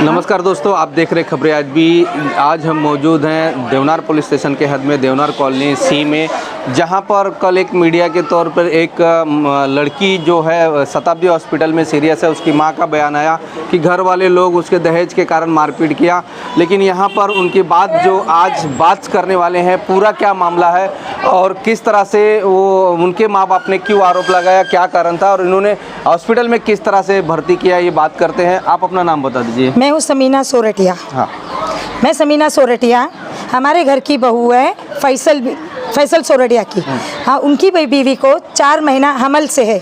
नमस्कार दोस्तों, आप देख रहे खबरें आज भी। आज हम मौजूद हैं देवनार पुलिस स्टेशन के हद में, देवनार कॉलोनी सी में, जहां पर कल एक मीडिया के तौर पर एक लड़की जो है शताब्दी हॉस्पिटल में सीरियस है, उसकी मां का बयान आया कि घर वाले लोग उसके दहेज के कारण मारपीट किया। लेकिन यहां पर उनकी बात जो आज बात करने वाले हैं, पूरा क्या मामला है और किस तरह से वो उनके माँ बाप ने क्यों आरोप लगाया, क्या कारण था और इन्होंने हॉस्पिटल में किस तरह से भर्ती किया, ये बात करते हैं। आप अपना नाम बता दीजिए। मैं हूँ समीना सोरठिया। हाँ, मैं समीना सोरठिया, हमारे घर की बहू है फैसल सोरठिया की। हाँ, उनकी बीवी को 4 महीना हमल से है,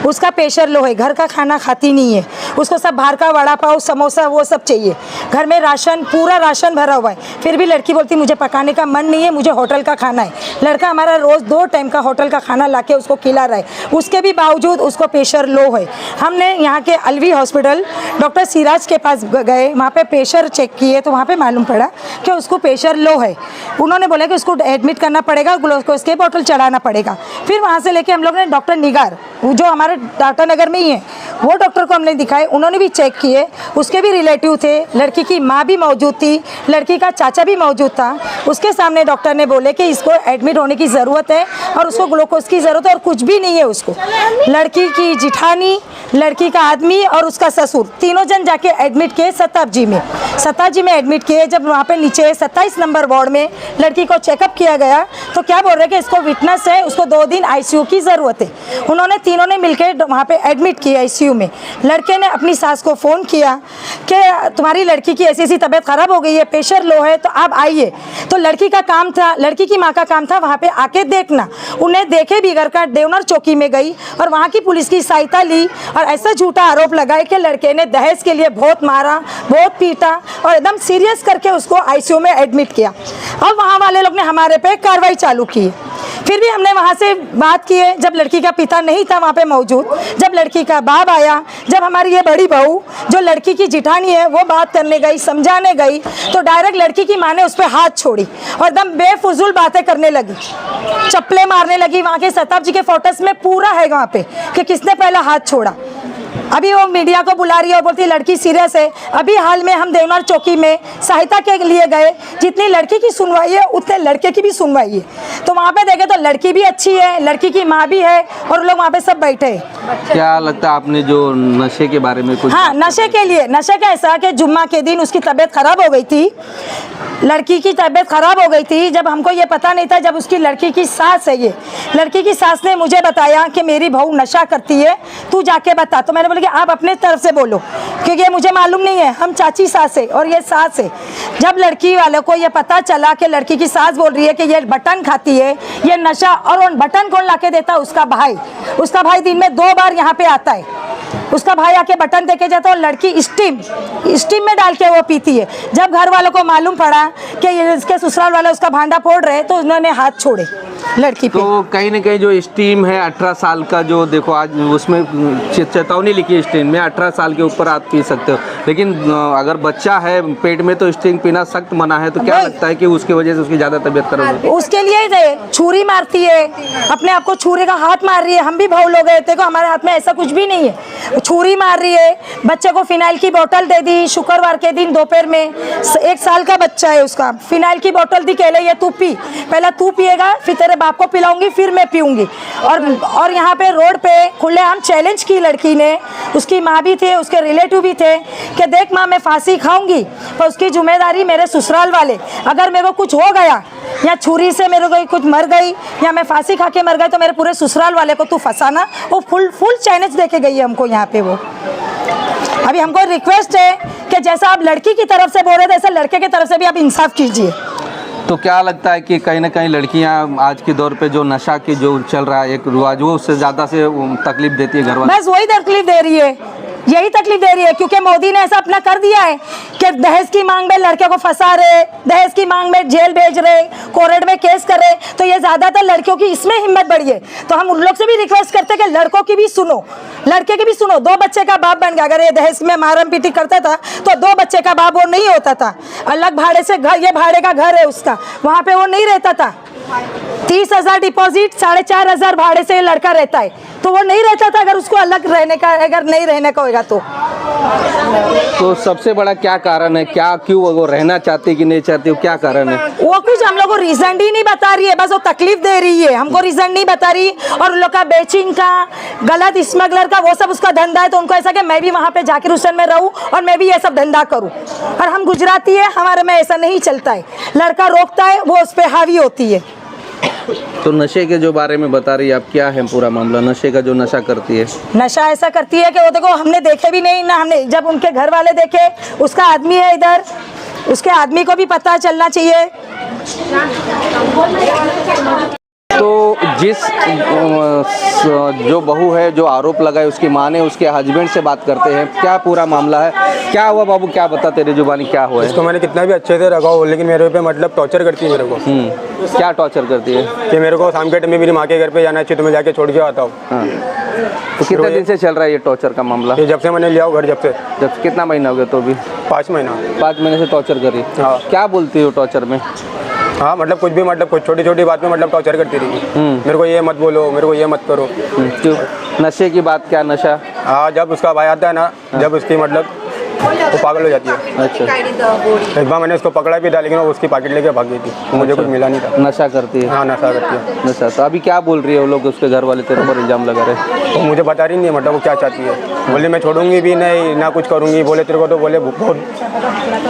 उसका प्रेशर लो है, घर का खाना खाती नहीं है, उसको सब बाहर का वड़ा पाव समोसा वो सब चाहिए। घर में राशन, पूरा राशन भरा हुआ है, फिर भी लड़की बोलती मुझे पकाने का मन नहीं है, मुझे होटल का खाना है। लड़का हमारा रोज़ 2 टाइम का होटल का खाना लाके उसको खिला रहा है, उसके भी बावजूद उसको प्रेशर लो है। हमने यहाँ के अलवी हॉस्पिटल डॉक्टर सिराज के पास गए, वहाँ पे प्रेशर चेक किए तो वहाँ पे मालूम पड़ा कि उसको प्रेशर लो है। उन्होंने बोला कि उसको एडमिट करना पड़ेगा, ग्लूकोज के बोतल चढ़ाना पड़ेगा। फिर वहाँ से लेके हम लोग ने डॉक्टर निगार, जो हमारे टाटा नगर में ही है, वो डॉक्टर को हमने दिखाए, उन्होंने भी चेक किए, उसके भी रिलेटिव थे, लड़की की माँ भी मौजूद थी, लड़की का चाचा भी मौजूद था। उसके सामने डॉक्टर ने बोले कि इसको एडमिट होने की ज़रूरत है और उसको ग्लूकोज की ज़रूरत है और कुछ भी नहीं है उसको। लड़की की जिठानी, लड़की का आदमी और उसका ससुर, तीनों जन जाके एडमिट किए शताब्दी में एडमिट किए। जब वहाँ पे नीचे 27 नंबर वार्ड में लड़की को चेकअप किया गया तो क्या बोल रहे कि इसको विटनेस है, उसको 2 दिन आईसीयू की ज़रूरत है। उन्होंने तीनों ने मिलकर वहाँ पे एडमिट किया आईसीयू में। लड़के ने अपनी सास को फ़ोन किया कि तुम्हारी लड़की की ऐसी तबीयत ख़राब हो गई है, प्रेशर लो है, तो आप आइए। तो लड़की का काम था, लड़की की माँ का काम था वहाँ पे आके देखना। उन्हें देखे बिगड़ कर देवनार चौकी में गई और वहाँ की पुलिस की सहायता ली और ऐसा झूठा आरोप लगाए कि लड़के ने दहेज के लिए बहुत मारा, बहुत पीटा और एकदम सीरियस करके उसको आईसीयू में एडमिट किया। अब वहाँ वाले लोग ने हमारे पे कार्रवाई चालू की। फिर भी हमने वहाँ से बात की है, जब लड़की का पिता नहीं था वहाँ पे मौजूद, जब लड़की का बाप आया, जब हमारी ये बड़ी बहू जो लड़की की जिठानी है वो बात करने गई, समझाने गई, तो डायरेक्ट लड़की की माँ ने उस पर हाथ छोड़ी और एकदम बेफुजूल बातें करने लगी, चप्पलें मारने लगी। वहाँ के शताब्दी के फोटोस में पूरा है वहाँ पे कि किसने पहला हाथ छोड़ा। अभी वो मीडिया को बुला रही है और बोलती है लड़की सीरियस है। अभी हाल में हम देवनार चौकी में सहायता के लिए गए, जितनी लड़की की सुनवाई है उतने लड़के की भी सुनवाई है। तो वहाँ पे देखे तो लड़की भी अच्छी है, लड़की की माँ भी है और लोग वहाँ पे सब बैठे हैं। क्या लगता है आपने जो नशे के बारे में कुछ? हाँ, नशे के लिए, नशे का ऐसा कि जुम्मा के दिन उसकी तबीयत खराब हो गई थी, लड़की की तबीयत खराब हो गई थी। जब हमको ये पता नहीं था, जब उसकी लड़की की सास है, ये लड़की की सास ने मुझे बताया कि मेरी बहू नशा करती है, तू जाके बता। तो मैंने बोला कि आप अपने तरफ से बोलो, क्योंकि ये मुझे मालूम नहीं है, हम चाची सास है और ये सास है। जब लड़की वालों को ये पता चला कि लड़की की सास बोल रही है कि ये बटन खाती है, ये नशा, और बटन कौन लाके देता है? उसका भाई। उसका भाई दिन में 2 बार यहाँ पे आता है, उसका भाई आके बटन देके जाता है और लड़की स्टीम में डाल के वो पीती है। जब घर वालों को मालूम पड़ा कि इसके ससुराल वाले उसका भांडा फोड़ रहे, तो उन्होंने हाथ छोड़े लड़की पे। तो कहीं ना कहीं जो स्टीम है 18 साल का, जो देखो आज उसमें चेतावनी लिखी है स्टीम में, 18 साल के ऊपर आप पी सकते हो, लेकिन अगर बच्चा है पेट में तो स्टीम पीना सख्त मना है। तो क्या लगता है कि उसकी वजह से उसकी ज़्यादा तबीयत खराब होगी? उसके लिए छुरी मारती है, अपने आप को छुरी का हाथ मार रही है। हम भी भाव लोग हैं, देखो हमारे हाथ में ऐसा कुछ भी नहीं है, छुरी मार रही है। बच्चे को फिनाइल की बोतल दे दी शुक्रवार के दिन दोपहर में, 1 साल का बच्चा है, उसका फिनाइल की बोतल दी, कहले ये तू पी, पहला तू पिएगा फिर तेरे बाप को पिलाऊंगी फिर मैं पीऊंगी। और यहाँ पे रोड पे खुलेआम चैलेंज की लड़की ने, उसकी माँ भी थे, उसके रिलेटिव भी थे कि देख माँ मैं फांसी खाऊंगी पर उसकी जिम्मेदारी मेरे ससुराल वाले, अगर मेरे को कुछ हो गया या छुरी से मेरे को कुछ मर गई या मैं फांसी खा के मर गई तो मेरे पूरे ससुराल वाले को तू फंसाना। वो फुल चैलेंज देके गई है हमको यहाँ पे। वो अभी हमको रिक्वेस्ट है कि जैसा आप लड़की की तरफ से बोल रहे थे, ऐसा लड़के की तरफ से भी आप इंसाफ कीजिए। तो क्या लगता है कि कहीं ना कहीं लड़कियां आज के दौर पे जो नशा की जो चल रहा है एक रिवाज, वो उससे ज़्यादा से तकलीफ देती है घर वाले? बस वही तकलीफ दे रही है, यही तकलीफ दे रही है, क्योंकि मोदी ने ऐसा अपना कर दिया है कि दहेज की मांग में लड़के को फंसा रहे, दहेज की मांग में जेल भेज रहे, कोर्ट में केस कर रहे। तो ये ज़्यादातर लड़कियों की इसमें हिम्मत बढ़ी है। तो हम उन लोग से भी रिक्वेस्ट करते हैं कि लड़कों की भी सुनो, लड़के की भी सुनो। 2 बच्चे का बाप बन गया, अगर ये दहेज में मारम पीटी करता था तो 2 बच्चे का बाप वो नहीं होता था। अलग भाड़े से घर, ये भाड़े का घर है उसका, वहाँ पे वो नहीं रहता था। 30,000 डिपॉजिट, 4,500 भाड़े से लड़का रहता है, तो वो नहीं रहता था अगर उसको अलग रहने का, अगर नहीं रहने का होगा तो। तो सबसे बड़ा क्या कारण है, क्या क्यों वो रहना चाहती कि नहीं चाहती, क्या कारण है? वो कुछ हम लोग को रीजन ही नहीं बता रही है, बस वो तकलीफ दे रही है, हमको रीजन नहीं बता रही। और उन लोग का बेचिंग का, गलत स्मगलर का, वो सब उसका धंधा है। तो उनको ऐसा कि मैं भी वहाँ पे जाकिर हुसैन में रहूँ और मैं भी ये सब धंधा करूँ। और हम गुजराती है, हमारे में ऐसा नहीं चलता है। लड़का रोकता है, वो उस पर हावी होती है। तो नशे के जो बारे में बता रही है आप, क्या है पूरा मामला? नशे का जो नशा करती है, नशा ऐसा करती है कि वो देखो हमने देखे भी नहीं ना, हमने जब उनके घर वाले देखे, उसका आदमी है इधर, उसके आदमी को भी पता चलना चाहिए। तो जिस जो बहू है, जो आरोप लगाए, उसकी माँ ने उसके हस्बैंड से बात करते हैं, क्या पूरा मामला है, क्या हुआ बाबू, क्या बता तेरी जुबानी, क्या हुआ है? इसको मैंने कितना भी अच्छे से रखा हो, लेकिन मेरे पे मतलब टॉर्चर करती है मेरे को। क्या टॉर्चर करती है? कि मेरे को शाम के टाइम में मेरी माँ के घर पे जाना चाहिए, तो मैं जाके छोड़ के आता हूँ। हाँ। तो कितने दिन से चल रहा है ये टॉर्चर का मामला? ये जब से मैंने लिया हो घर, जब कितना महीना हो गया? तो भी 5 महीना। 5 महीने से टॉर्चर करी? हाँ। क्या बोलती हो टॉर्चर में? हाँ, मतलब कुछ भी, मतलब कुछ छोटी छोटी बात में मतलब टॉर्चर करती रही। मेरे को ये मत बोलो, मेरे को ये मत करो। क्यों? नशे की बात? क्या नशा? हाँ, जब उसका भाई आता है ना, जब उसकी मतलब वो पागल हो जाती है। अच्छा। एक बार मैंने उसको पकड़ा भी था, लेकिन वो उसकी पॉकेट लेके भाग गई थी, तो मुझे कुछ मिला नहीं था। नशा करती है? हाँ, नशा करती है। नशा। तो अभी क्या बोल रही है वो लोग, उसके घर वाले तेरे ऊपर इल्जाम लगा रहे? तो मुझे बता रही नहीं, मतलब वो क्या चाहती है। बोले मैं छोड़ूंगी भी नहीं, ना कुछ करूंगी। बोले तेरे को तो बोले बहुत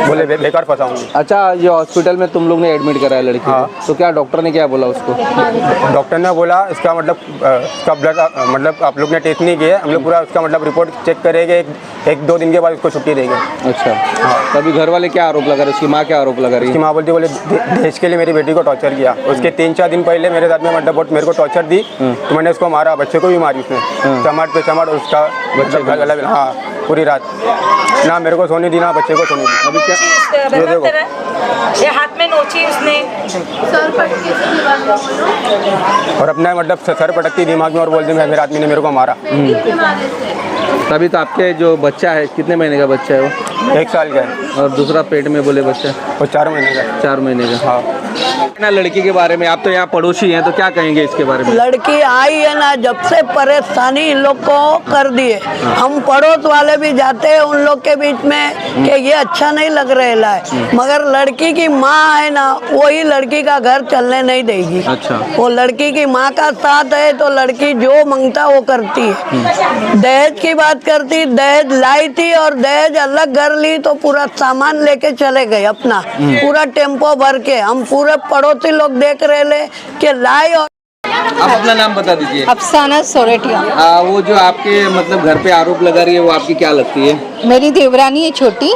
बोले बेकार फंसाऊंगी। अच्छा, ये हॉस्पिटल में तुम लोग ने एडमिट कराया लड़की को? हाँ। तो क्या डॉक्टर ने क्या बोला उसको? डॉक्टर ने बोला इसका मतलब इसका ब्लड मतलब आप लोग ने टेस्ट नहीं किया, हम लोग पूरा उसका मतलब रिपोर्ट चेक करेंगे, एक 2 दिन के बाद उसको छुट्टी देंगे। अच्छा। तभी घर वाले क्या आरोप लगा रहे, उसकी माँ क्या आरोप लगा रही उसकी है? माँ बोलती बोले देश के लिए मेरी बेटी को टॉर्चर किया। उसके 3-4 दिन पहले मेरे साथ में मतलब बहुत मेरे को टॉर्चर दी, तो मैंने उसको मारा, बच्चे को भी मारी उसने, चमाट पे चमाट, उसका बच्चे गला। हाँ, पूरी रात ना मेरे को सोने दी, ना बच्चे को सोने दी। अभी क्या ये देखो, ये हाथ में नोची उसने, और अपना मतलब सर पटकती दिमाग में और बोलती मेरे आदमी ने मेरे को मारा। तभी तो आपके जो बच्चा है, कितने महीने का बच्चा है वो? 1 साल का है। और दूसरा पेट में बोले बच्चा? वो 4 महीने का। 4 महीने का। हाँ। ना लड़की के बारे में, आप तो यहाँ पड़ोसी हैं, तो क्या कहेंगे इसके बारे में? लड़की आई है ना, जब से परेशानी इन लोग को कर दिए। हम पड़ोस वाले भी जाते हैं उन लोग के बीच में कि ये अच्छा नहीं लग रहा है, मगर लड़की की माँ है ना, वही लड़की का घर चलने नहीं देगी। अच्छा। वो लड़की की माँ का साथ है, तो लड़की जो मांगता वो करती है। दहेज की बात करती, दहेज लाई थी और दहेज अलग घर ली, तो पूरा सामान लेके चले गए अपना, पूरा टेम्पो भर के। हम पूरे पड़ोसी लोग देख रहे ले कि लाई। और आप अपना नाम बता दीजिए। अफसाना सोरेटिया। वो जो आपके मतलब घर पे आरोप लगा रही है, वो आपकी क्या लगती है? मेरी देवरानी है छोटी,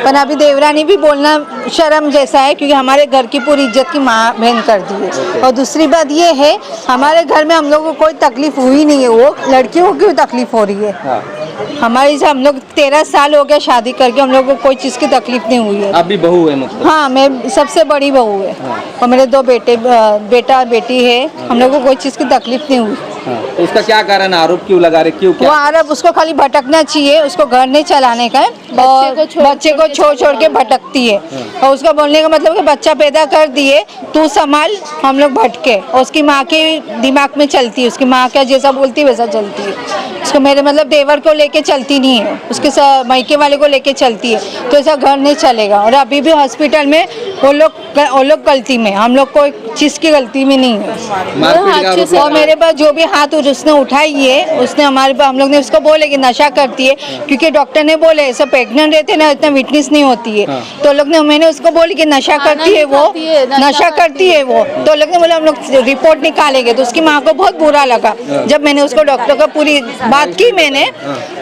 पर अभी देवरानी भी बोलना शर्म जैसा है, क्योंकि हमारे घर की पूरी इज्जत की माँ बहन कर दी है। और दूसरी बात ये है, हमारे घर में हम लोगों को कोई तकलीफ हुई नहीं है, वो लड़कियों को क्यों तकलीफ हो रही है? हमारी से हम लोग 13 साल हो गया शादी करके, हम लोग को कोई चीज़ की तकलीफ नहीं हुई है। आप भी बहू है मतलब? हाँ, मैं सबसे बड़ी बहू है और मेरे 2 बेटा और बेटी है। हम लोग को कोई चीज़ की तकलीफ नहीं हुई। तो उसका क्या कारण, आरोप क्यों लगा रहे, क्यों? वो आरोप उसको खाली भटकना चाहिए, उसको घर नहीं चलाने का है, और बच्चे को छोड़ छोड़ के भटकती है। और उसका बोलने का मतलब कि बच्चा पैदा कर दिए, तू संभाल, हम लोग भटके। और उसकी माँ के दिमाग में चलती है, उसकी माँ क्या जैसा बोलती है वैसा चलती है। उसको मेरे मतलब देवर को लेके चलती नहीं है, उसके मायके वाले को लेके चलती है, तो ऐसा घर नहीं चलेगा। और अभी भी हॉस्पिटल में वो लोग गलती में, हम लोग कोई चीज़ की गलती में नहीं है। और मेरे पास जो भी हाथ उसने उठाई है, उसने हमारे पास, हम लोग ने उसको बोले कि नशा करती है, क्योंकि डॉक्टर ने बोले ऐसा प्रेग्नेंट रहते ना इतना विटनेस नहीं होती है। तो लोग ने, मैंने उसको बोली कि नशा करती है वो, नशा करती है वो। तो लोग ने बोला हम लोग रिपोर्ट निकालेंगे। तो उसकी माँ को बहुत बुरा लगा जब मैंने उसको डॉक्टर को पूरी बात की मैंने,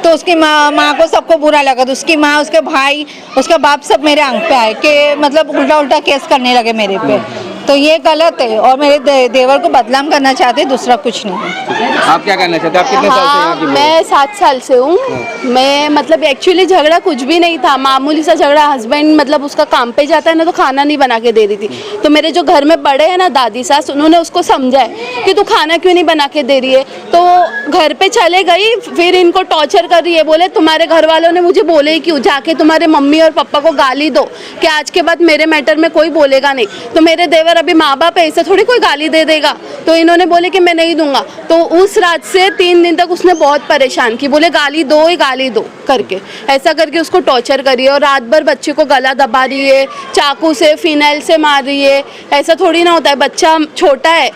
तो उसकी माँ को सबको बुरा लगा। तो उसकी माँ, उसके भाई, उसका बाप सब मेरे आंख पे आए कि मतलब उल्टा उल्टा केस करने लगे मेरे पे। तो ये गलत है और मेरे देवर को बदनाम करना चाहते, दूसरा कुछ नहीं। आप क्या करना चाहते हैं? आप कितने साल से यहाँ की लोग? मैं 7 साल से हूँ। मैं मतलब एक्चुअली झगड़ा कुछ भी नहीं था, मामूली सा झगड़ा। हस्बैंड मतलब उसका काम पे जाता है ना, तो खाना नहीं बना के दे रही थी। तो मेरे जो घर में बड़े हैं ना, दादी सास, उन्होंने उसको समझा है कि तू खाना क्यों नहीं बना के दे रही है। तो घर पे चले गई, फिर इनको टॉर्चर कर रही है। बोले तुम्हारे घर वालों ने मुझे बोले ही क्यों, जाके तुम्हारे मम्मी और पापा को गाली दो कि आज के बाद मेरे मैटर में कोई बोलेगा नहीं। तो मेरे देवर अभी माँ बाप है, ऐसे थोड़ी कोई गाली दे देगा। तो इन्होंने बोले कि मैं नहीं दूंगा। तो उस रात से 3 दिन तक उसने बहुत परेशान की, बोले गाली दो ही गाली दो करके, ऐसा करके उसको टॉर्चर करी है। और रात भर बच्चे को गला दबा रही है, चाकू से फिनाइल से मार रही है। ऐसा थोड़ी ना होता है, बच्चा छोटा है,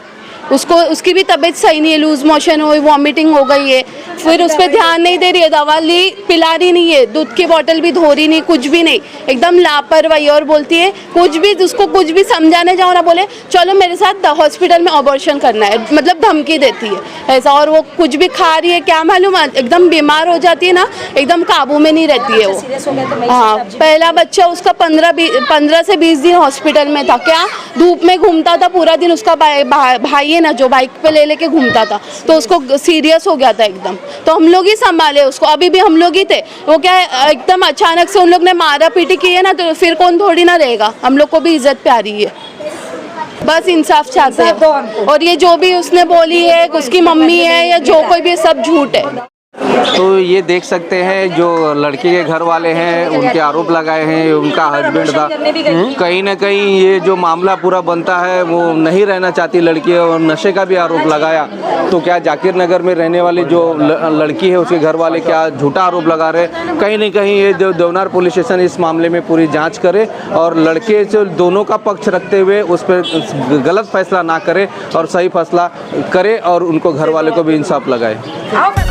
उसको उसकी भी तबीयत सही नहीं है, लूज मोशन हुई, वॉमिटिंग हो गई है, फिर उस पर ध्यान नहीं दे रही है, दवा ली पिला रही नहीं है, दूध की बोतल भी धो रही नहीं, कुछ भी नहीं, एकदम लापरवाही। और बोलती है कुछ भी, उसको कुछ भी समझाने जाओ ना, बोले चलो मेरे साथ हॉस्पिटल में अबॉर्शन करना है, मतलब धमकी देती है ऐसा। और वो कुछ भी खा रही है, क्या मालूम, एकदम बीमार हो जाती है ना, एकदम काबू में नहीं रहती है वो। हाँ, पहला बच्चा उसका 15 से 20 दिन हॉस्पिटल में था। क्या धूप में घूमता था पूरा दिन, उसका भाई है ना जो बाइक पे ले लेके घूमता था, तो उसको सीरियस हो गया था एकदम, तो हम लोग ही संभाले उसको, अभी भी हम लोग ही थे। वो क्या है, एकदम अचानक से उन लोग ने मारा पीटी की है ना, तो फिर कौन थोड़ी ना रहेगा, हम लोग को भी इज्जत प्यारी है, बस इंसाफ चाहते हैं। और ये जो भी उसने बोली है, उसकी मम्मी है या जो कोई भी, सब झूठ है। तो ये देख सकते हैं जो लड़के के घर वाले हैं, उनके आरोप लगाए हैं, उनका हस्बैंड था। कहीं ना कहीं ये जो मामला पूरा बनता है, वो नहीं रहना चाहती लड़की, और नशे का भी आरोप लगाया। तो क्या जाकिर नगर में रहने वाली जो लड़की है, उसके घर वाले क्या झूठा आरोप लगा रहे? कहीं ना कहीं ये देवनार पुलिस स्टेशन इस मामले में पूरी जांच करे और लड़के से दोनों का पक्ष रखते हुए उस पर गलत फैसला ना करे और सही फैसला करे, और उनको घर वाले को भी इंसाफ लगाए।